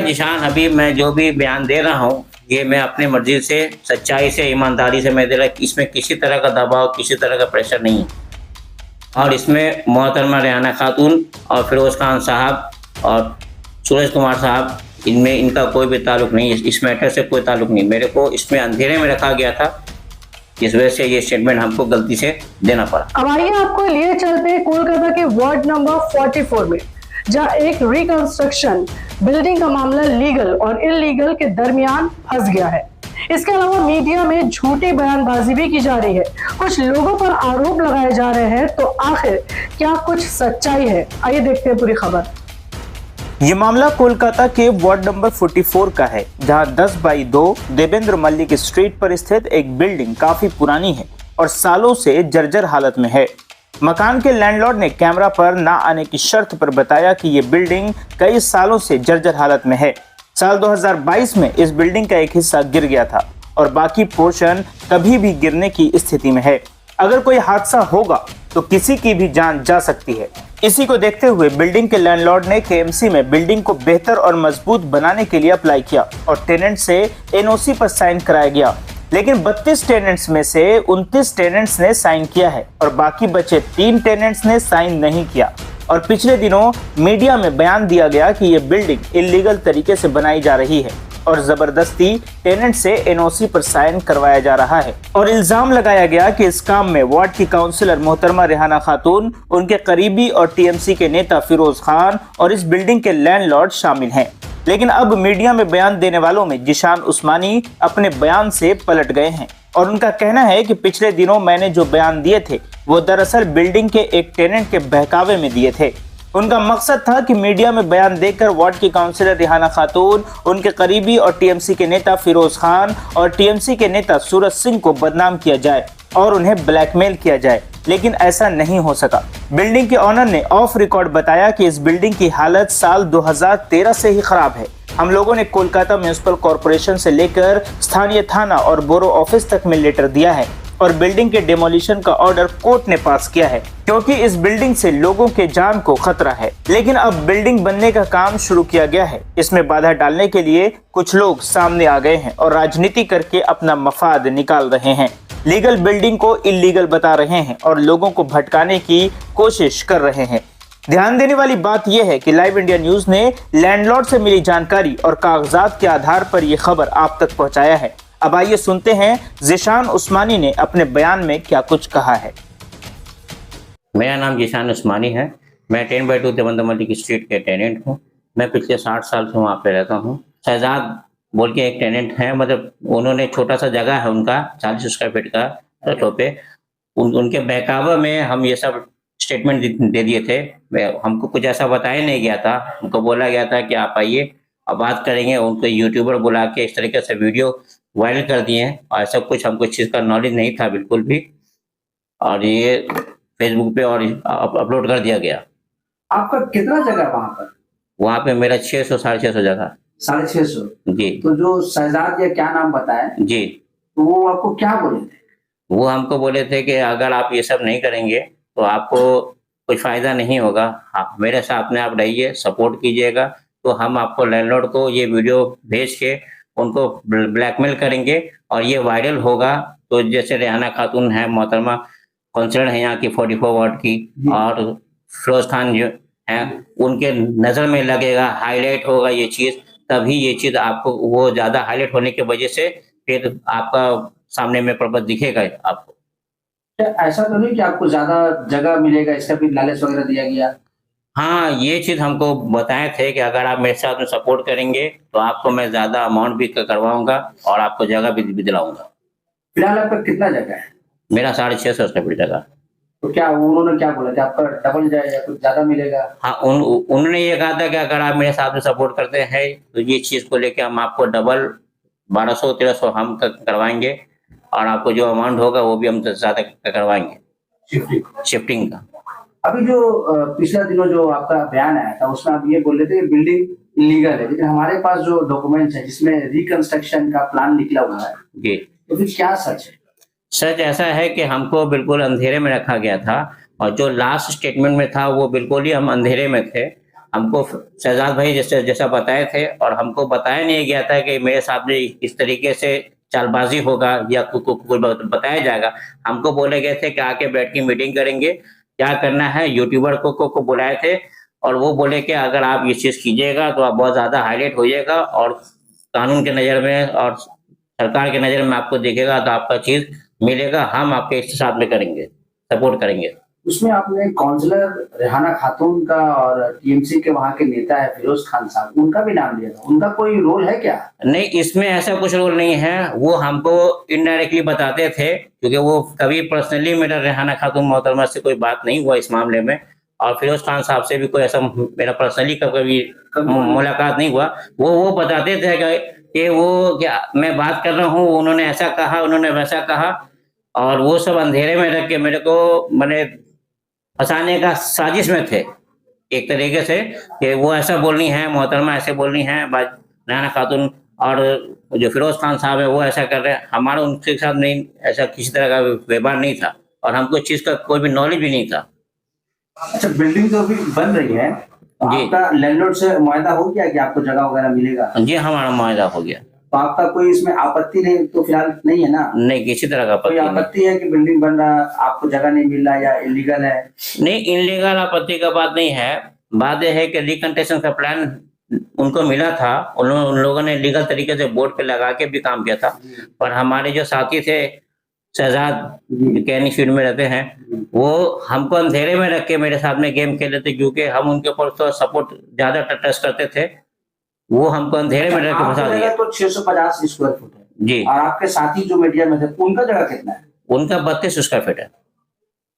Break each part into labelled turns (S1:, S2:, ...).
S1: जिशान, अभी मैं जो भी बयान दे रहा हूँ ये मैं अपनी मर्जी से, सच्चाई से, ईमानदारी से मैं दे रहा, इसमें किसी तरह का दबाव, किसी तरह का प्रेशर नहीं है। और इसमें मोहतरमा रेहाना खातून और फिरोज़ खान साहब और सूरज कुमार साहब, इनमें इनका कोई भी ताल्लुक नहीं है, इस मैटर से कोई ताल्लुक नहीं। मेरे को इसमें अंधेरे में रखा गया था, इस वजह से ये स्टेटमेंट हमको गलती से देना पड़ा।
S2: अब आइए आपको लिए चलते हैं कोलकाता के वार्ड नंबर 44 में, जहां एक रिकंस्ट्रक्शन बिल्डिंग का मामला लीगल और इलीगल के दरमियान फंस गया है। इसके अलावा मीडिया में झूठी बयानबाजी भी की जा रही है, कुछ लोगों पर आरोप लगाए जा रहे हैं। तो आखिर क्या कुछ सच्चाई है, आइए देखते हैं पूरी खबर।
S3: ये मामला कोलकाता के वार्ड नंबर 44 का है, जहां 10/2 देवेंद्र मल्लिक स्ट्रीट पर स्थित एक बिल्डिंग काफी पुरानी है और सालों से जर्जर हालत में है। मकान के लैंडलॉर्ड ने कैमरा पर ना आने की शर्त पर बताया कि ये बिल्डिंग कई सालों से जर्जर हालत में है। साल 2022 में इस बिल्डिंग का एक हिस्सा गिर गया था और बाकी पोर्शन कभी भी गिरने की स्थिति में है। अगर कोई हादसा होगा तो किसी की भी जान जा सकती है। इसी को देखते हुए बिल्डिंग के लैंडलॉर्ड ने केएमसी में बिल्डिंग को बेहतर और मजबूत बनाने के लिए अप्लाई किया और टेनेंट से एनओसी पर साइन कराया गया। लेकिन 32 टेनेंट्स में से 29 टेनेंट्स ने साइन किया है और बाकी बचे 3 टेनेंट्स ने साइन नहीं किया। और पिछले दिनों मीडिया में बयान दिया गया कि यह बिल्डिंग इलीगल तरीके से बनाई जा रही है और जबरदस्ती टेनेंट से एनओसी पर साइन करवाया जा रहा है। और इल्जाम लगाया गया कि इस काम में वार्ड की काउंसिलर मोहतरमा रेहाना खातून, उनके करीबी और टीएमसी के नेता फिरोज खान और इस बिल्डिंग के लैंडलॉर्ड शामिल हैं। लेकिन अब मीडिया में बयान देने वालों में जिशान उस्मानी अपने बयान से पलट गए हैं और उनका कहना है कि पिछले दिनों मैंने जो बयान दिए थे वो दरअसल बिल्डिंग के एक टेनेंट के बहकावे में दिए थे। उनका मकसद था कि मीडिया में बयान देकर वार्ड की काउंसिलर रेहाना खातून, उनके करीबी और टीएमसी के नेता फिरोज खान और टीएमसी के नेता सूरज सिंह को बदनाम किया जाए और उन्हें ब्लैकमेल किया जाए। लेकिन ऐसा नहीं हो सका। बिल्डिंग के ऑनर ने ऑफ रिकॉर्ड बताया कि इस बिल्डिंग की हालत साल 2013 से ही खराब है। हम लोगों ने कोलकाता म्युनिसिपल कॉर्पोरेशन से लेकर स्थानीय थाना और बोरो ऑफिस तक में लेटर दिया है और बिल्डिंग के डेमोलिशन का ऑर्डर कोर्ट ने पास किया है, क्योंकि इस बिल्डिंग से लोगों के जान को खतरा है। लेकिन अब बिल्डिंग बनने का काम शुरू किया गया है। इसमें बाधा डालने के लिए कुछ लोग सामने आ गए हैं और राजनीति करके अपना मफाद निकाल रहे हैं। लीगल बिल्डिंग को इलीगल बता रहे हैं और लोगों को भटकाने की कोशिश कर रहे हैं। ध्यान देने वाली बात यह है कि लाइव इंडिया न्यूज ने लैंडलॉर्ड से मिली जानकारी और कागजात के आधार पर यह खबर आप तक पहुंचाया है। अब आइए सुनते हैं जिशान उस्मानी ने अपने बयान में क्या कुछ कहा है।
S1: मेरा नाम जिशान उस्मानी है। मैं 10/2 देवेंद्र मल्लिक स्ट्रीट के टेनेंट हूँ। मैं पिछले 60 साल से वहाँ पे रहता हूँ। शहजाद बोल के एक टेनेंट है, मतलब उन्होंने छोटा सा जगह है उनका 40 स्क्वायर फीट का रटो पे, उनके बहकावा में हम ये सब स्टेटमेंट दे दिए थे। हमको कुछ ऐसा बताया नहीं गया था। हमको बोला गया था कि आप आइए और बात करेंगे। उनको यूट्यूबर बुला के इस तरीके से वीडियो वायरल कर दिए हैं और सब कुछ हमको इस चीज़ का नॉलेज नहीं था बिल्कुल भी, और ये फेसबुक पे और अपलोड कर दिया गया।
S4: आपका कितना जगह वहाँ पर?
S1: वहाँ पे मेरा 600 650 जगह।
S4: 650
S1: जी।
S4: तो जो शहजाद या क्या नाम बताया
S1: जी,
S4: तो वो आपको क्या बोले थे?
S1: वो हमको बोले थे कि अगर आप ये सब नहीं करेंगे तो आपको कुछ फायदा नहीं होगा। आप मेरे साथ में आप रहिए, सपोर्ट कीजिएगा, तो हम आपको लैंडलॉर्ड को ये वीडियो भेज के उनको ब्लैकमेल करेंगे और ये वायरल होगा। तो जैसे रेहाना खातून है, मोहतरमा काउंसिलर है यहाँ की 44 वार्ड की, और फिरोज खान जो है उनके नज़र में लगेगा, हाईलाइट होगा ये चीज़, तभी ये चीज़ आपको वो ज़्यादा हाईलाइट होने की वजह से फिर आपका सामने में पर्पस दिखेगा आपको।
S4: ऐसा तो नहीं कि आपको ज्यादा जगह मिलेगा, इसका भी लालच वगैरह दिया गया?
S1: हाँ, ये चीज़ हमको बताए थे कि अगर आप मेरे साथ में सपोर्ट करेंगे तो आपको मैं ज़्यादा अमाउंट भी करवाऊंगा और आपको जगह भी दिलाऊंगा।
S4: फिलहाल आपका कितना जगह है?
S1: मेरा 650 स्क्वायर फीट जगह।
S4: तो क्या उन्होंने क्या बोला कि आपका डबल जाए या कुछ ज्यादा मिलेगा?
S1: हाँ, उन्होंने ये कहा था कि अगर आप मेरे साथ में सपोर्ट करते हैं तो ये चीज़ को लेके हम आपको डबल 1200-1300 हम करवाएंगे और आपको जो अमाउंट होगा वो भी हम ज़्यादा करवाएंगे शिफ्टिंग का।
S4: अभी जो पिछला दिनों जो आपका बयान आया था उसमें आप ये बोल रहे थे कि बिल्डिंग इलीगल है, लेकिन हमारे पास जो डॉक्यूमेंट्स है जिसमें रिकंस्ट्रक्शन का प्लान निकला हुआ है,
S1: जी,
S4: तो फिर क्या सच है?
S1: सच ऐसा है कि हमको बिल्कुल अंधेरे में रखा गया था और जो लास्ट स्टेटमेंट में था वो बिल्कुल ही हम अंधेरे में थे हमको शहजाद भाई जैसे जैसा बताए थे, और हमको बताया नहीं गया था कि मेरे सामने इस तरीके से चालबाजी होगा या कुछ बताया जाएगा। हमको बोले गए थे कि आके बैठ के मीटिंग करेंगे, क्या करना है। यूट्यूबर को बुलाए थे और वो बोले कि अगर आप ये चीज कीजिएगा तो आप बहुत ज्यादा हाईलाइट होइएगा और कानून के नजर में और सरकार के नजर में आपको दिखेगा तो आपका चीज मिलेगा, हम आपके इसके साथ में करेंगे, सपोर्ट करेंगे।
S4: उसमें आपने काउंसलर रेहाना खातून का और टीएमसी के वहां के नेता है फिरोज खान साहब, उनका भी नाम लिया था, उनका कोई रोल है क्या?
S1: नहीं, इसमें ऐसा कुछ रोल नहीं है। वो हमको इनडायरेक्टली बताते थे, क्योंकि वो कभी पर्सनली मेरा रेहाना खातून मोहतरमा से कोई बात नहीं हुआ इस मामले में, और फिरोज खान साहब से भी कोई ऐसा मेरा पर्सनली कभी मुलाकात नहीं हुआ। वो बताते थे कि वो क्या मैं बात कर रहा हूँ, उन्होंने ऐसा कहा, उन्होंने वैसा कहा, और वो सब अंधेरे में रख के मेरे को मैंने फंसाने का साजिश में थे एक तरीके से, कि वो ऐसा बोलनी है, मोहतरमा ऐसे बोलनी है, रेहाना खातून और जो फिरोज खान साहब है वो ऐसा कर रहे हैं। हमारा उनके साथ नहीं, ऐसा किसी तरह का व्यवहार नहीं था और हमको इस चीज का कोई भी नॉलेज भी नहीं था।
S4: अच्छा, बिल्डिंग तो अभी बन रही है,
S1: जी।
S4: आपका लैंडलॉर्ड से मुआयदा हो गया कि आपको जगह वगैरह मिलेगा?
S1: जी, हमारा मुआयदा हो गया।
S4: तो आपका कोई इसमें आपत्ति नहीं तो फिलहाल नहीं है ना?
S1: नहीं, किसी तरह का
S4: कोई
S1: आपत्ति नहीं।
S4: आपत्ति है कि बिल्डिंग बन रहा आपको जगह नहीं मिल रहा या इलीगल है?
S1: नहीं, इनलीगल आपत्ति का बात नहीं है। बात यह है कि रिकंस्ट्रक्शन का प्लान उनको मिला था, उन लोगों ने लीगल तरीके से बोर्ड पे लगा के भी काम किया था, पर हमारे जो साथी थे शहजाद कैनी फील्ड में रहते हैं, वो हमको अंधेरे में रख के मेरे साथ में गेम खेले थे, क्योंकि हम उनके ऊपर तो सपोर्ट ज्यादा ट्रस्ट करते थे। वो हमको अंधेरे में रख के फंसा दिया।
S4: तो 650 स्क्वायर फुट है
S1: जी।
S4: और आपके साथी जो मीडिया में थे उनका जगह कितना है?
S1: उनका 32 स्क्वायर फीट है।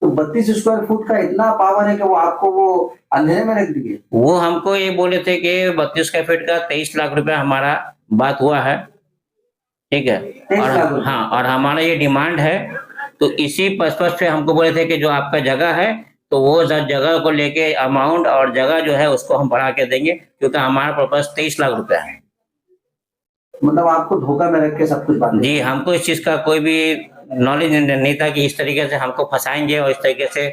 S4: तो 32 स्क्वायर फुट का इतना पावर है कि वो आपको वो अंधेरे में रख दिए?
S1: वो हमको ये बोले थे कि 32 स्क्वायर फीट का 23 लाख रुपया हमारा बात हुआ है, ठीक है,
S4: 23 लाख
S1: और
S4: रुपए।
S1: हाँ, और हमारा ये डिमांड है, तो इसी पर्पस पे हमको बोले थे कि जो आपका जगह है तो वो जगह को लेके अमाउंट और जगह जो है उसको हम बढ़ा के देंगे, क्योंकि हमारा पर्पस 23 लाख रुपया है।
S4: मतलब आपको धोखा में रख के सब कुछ बात?
S1: जी, हमको इस चीज का कोई भी नॉलेज नहीं था कि इस तरीके से हमको फंसाएंगे और इस तरीके से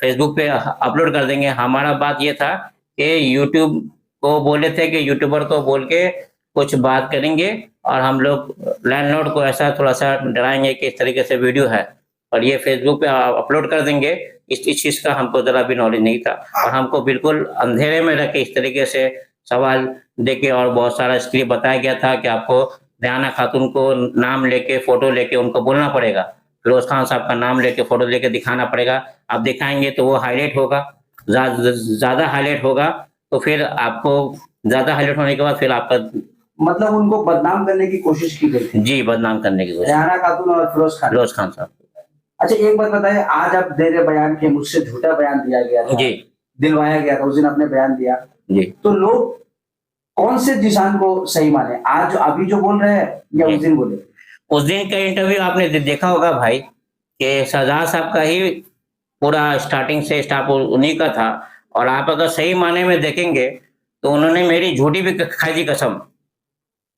S1: फेसबुक पे अपलोड कर देंगे। हमारा बात ये था कि यूट्यूब को बोले थे कि यूट्यूबर को बोल के कुछ बात करेंगे और हम लोग लैंडलॉर्ड को ऐसा थोड़ा सा डराएंगे कि इस तरीके से वीडियो है और ये फेसबुक पे अपलोड कर देंगे। इस चीज का हमको जरा भी नॉलेज नहीं था और हमको बिल्कुल अंधेरे में रख के इस तरीके से सवाल देके और बहुत सारा स्क्रिप्ट बताया गया था कि आपको रेहाना खातून को नाम लेके फोटो लेके उनको बोलना पड़ेगा, फिरोज खान साहब का नाम लेके फोटो लेके दिखाना पड़ेगा। आप दिखाएंगे तो वो हाईलाइट होगा, ज्यादा हाईलाइट होगा, तो फिर आपको ज्यादा हाईलाइट होने के बाद फिर आपका
S4: मतलब उनको बदनाम करने की कोशिश की गई थी?
S1: जी, बदनाम करने की कोशिश,
S4: रेहाना खातून और फिरोज खान
S1: साहब।
S4: अच्छा, एक बात बताइए, आज आप दे रहे बयान के मुझसे झूठा बयान दिया गया था,
S1: जी,
S4: दिलवाया गया था, उस दिन आपने बयान दिया
S1: जी,
S4: तो लोग कौन से जिशान को सही माने, आज अभी जो बोल रहे हैं या उस दिन बोले?
S1: उस दिन का इंटरव्यू आपने देखा होगा भाई कि शहजाद साहब का ही पूरा स्टार्टिंग से स्टाफ उन्हीं का था, और आप अगर सही माने में देखेंगे तो उन्होंने मेरी झूठी भी खाई थी कसम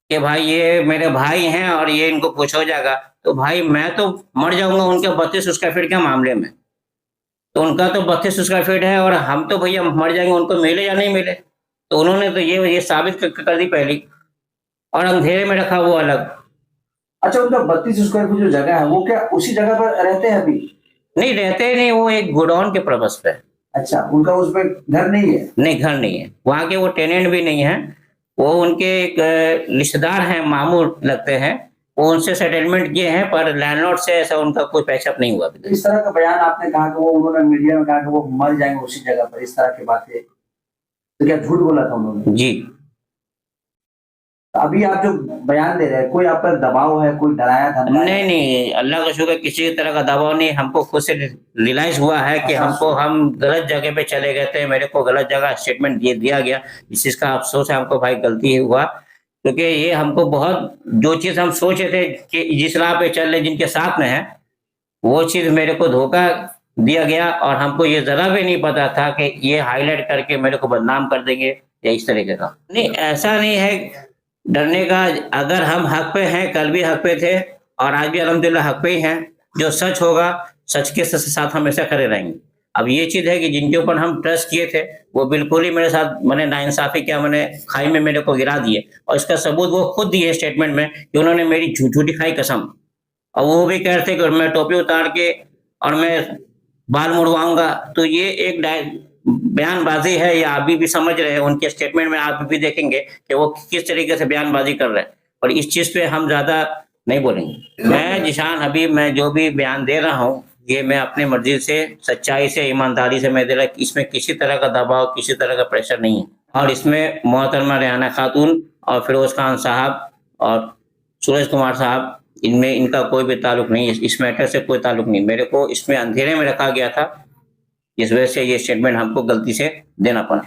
S1: कि भाई ये मेरे भाई हैं और ये इनको कुछ हो जाएगा। तो भाई मैं तो मर जाऊंगा उनके 32 स्क्वायर फीट के मामले में, तो उनका तो 32 स्क्वायर फीट है और हम तो भैया मर जाएंगे, उनको मिले या नहीं मिले। तो उन्होंने तो ये साबित कर दी पहली, और अंधेरे में रखा वो अलग।
S4: अच्छा, उनका 32 स्क्वायर फीट जो जगह है वो क्या उसी जगह पर रहते हैं अभी?
S1: नहीं, रहते नहीं, वो एक गोडाउन के पर्पस पे।
S4: अच्छा, उनका उस पे घर नहीं है?
S1: नहीं, घर नहीं है, वहाँ के वो टेनेंट भी नहीं है, वो उनके एक रिश्तेदार हैं, मामू लगते हैं, वो उनसे सेटलमेंट किए हैं, पर लैंडलॉर्ड से ऐसा उनका कोई पैचअप नहीं हुआ अभी तक।
S4: इस तरह का बयान आपने कहा कि वो उन्होंने मीडिया में कहा कि वो मर जाएंगे उसी जगह पर, इस तरह की बातें, तो क्या झूठ बोला था उन्होंने?
S1: जी।
S4: अभी आप जो बयान दे रहे हैं, कोई आप पर दबाव है, कोई डराया था?
S1: नहीं नहीं, अल्लाह का शुक्र, किसी तरह का दबाव नहीं, हमको खुद से रियलाइज हुआ है कि हम गलत जगह पे चले गए थे, मेरे को गलत जगह स्टेटमेंट दिया गया। इस चीज का अफसोस है हमको भाई, गलती हुआ, क्योंकि ये हमको बहुत जो चीज हम सोचे थे कि जिस राह पे चल रहे जिनके साथ में है, वो चीज मेरे को धोखा दिया गया, और हमको ये जरा भी नहीं पता था कि ये हाईलाइट करके मेरे को बदनाम कर देंगे या इस तरीके का। नहीं, ऐसा नहीं है डरने का, अगर हम हक पे हैं, कल भी हक पे थे और आज भी अल्हम्दुलिल्लाह हक पे ही हैं। जो सच होगा, सच के साथ हमेशा खड़े रहेंगे। अब ये चीज है कि जिनके ऊपर हम ट्रस्ट किए थे वो बिल्कुल ही मेरे साथ मैंने नाइंसाफी किया, मैंने खाई में मेरे को गिरा दिए। और इसका सबूत वो खुद दिए स्टेटमेंट में कि उन्होंने मेरी झूठी खाई कसम। और वो भी कह रहे थे कि मैं टोपी उतार के और मैं बाल मुड़वाऊंगा। तो ये एक बयानबाजी है, या आप भी समझ रहे हैं उनके स्टेटमेंट में, आप भी देखेंगे कि वो किस तरीके से बयानबाजी कर रहे हैं। और इस चीज पे हम ज्यादा नहीं बोलेंगे। मैं जिशान हबीब, मैं जो भी बयान दे रहा हूँ ये मैं अपनी मर्जी से, सच्चाई से, ईमानदारी से मैं दे रहा। इसमें किसी तरह का दबाव, किसी तरह का प्रेशर नहीं है। और इसमें मोहतरमा रेहाना खातून और फिरोज खान साहब और सूरज कुमार साहब, इनमें इनका कोई भी ताल्लुक नहीं है। इस मैटर से कोई ताल्लुक नहीं। मेरे को इसमें अंधेरे में रखा गया था, इस वजह से ये स्टेटमेंट हमको गलती से देना पड़ा।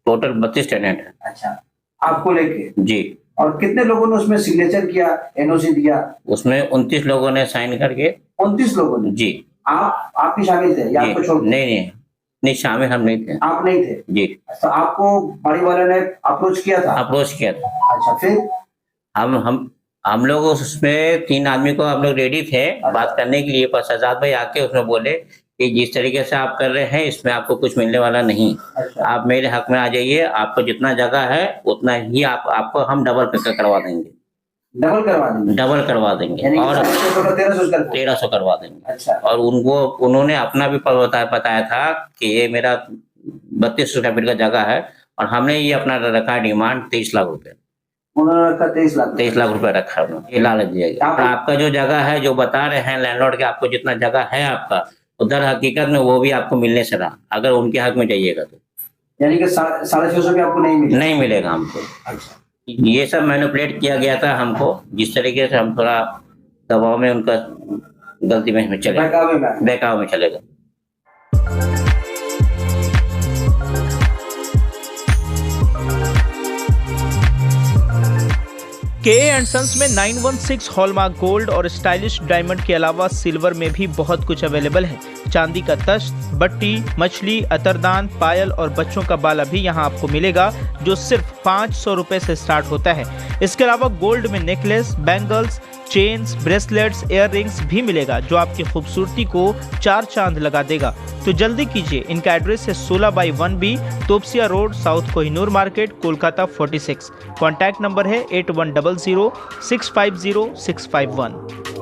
S1: टोटल 32 टेनेंट है।
S4: अच्छा, आपको लेके
S1: जी।
S4: और कितने लोगों ने उसमें सिग्नेचर किया, एनओसी दिया?
S1: उसमें 29 लोगों ने साइन करके।
S4: 29 लोगों ने?
S1: जी।
S4: आप भी शामिल थे या आपको छोड़?
S1: नहीं, शामिल हम नहीं थे।
S4: आप नहीं थे?
S1: जी।
S4: तो आपको बाड़ी वाले ने अप्रोच किया था?
S1: अप्रोच किया था।
S4: अच्छा, फिर
S1: हम लोग उसमें 3 आदमी को हम लोग रेडी थे बात करने के लिए, पर शहजाद भाई आके उसमें बोले कि जिस तरीके से आप कर रहे हैं इसमें आपको कुछ मिलने वाला नहीं।
S4: अच्छा।
S1: आप मेरे हक में आ जाइए, आपको जितना जगह है उतना ही आपको हम डबल पे करवा देंगे।
S4: डबल करवा देंगे? डबल
S1: करवा देंगे और 1300 करवा देंगे।
S4: अच्छा।
S1: और उन्होंने अपना भी बताया था कि ये मेरा 32 स्क्वायर फीट का जगह है और हमने ये अपना रखा डिमांड 23 लाख रुपए।
S4: उन्होंने रखा 23 लाख
S1: रुपए रखा है। ये लालच दिया गया। आपका जो जगह है, जो बता रहे हैं लैंडलॉर्ड के, आपको जितना जगह है आपका, उधर हकीकत में वो भी आपको मिलने से रहा, अगर उनके हक में जाइएगा तो।
S4: यानी कि 650 भी आपको नहीं
S1: मिलेगा हमको।
S4: अच्छा।
S1: ये सब मैनिपुलेट किया गया था हमको, जिस तरीके से हम थोड़ा दबाव में, उनका गलती में चले, बहकावे में चले गए।
S3: के सन्स में 916 हॉलमार्क गोल्ड और स्टाइलिश डायमंड के अलावा सिल्वर में भी बहुत कुछ अवेलेबल है। चांदी का तश्त, बट्टी, मछली, अतरदान, पायल और बच्चों का बाला भी यहाँ आपको मिलेगा, जो सिर्फ 500 रुपए से स्टार्ट होता है। इसके अलावा गोल्ड में necklace, bangles, chains, bracelets, ear rings भी मिलेगा, जो आपकी खूबसूरती को 4 चांद लगा देगा। तो जल्दी कीजिए, इनका एड्रेस है 16/1B, Topsia road, south Kohinoor market, Kolkata 46। Contact number है 8100 650 651।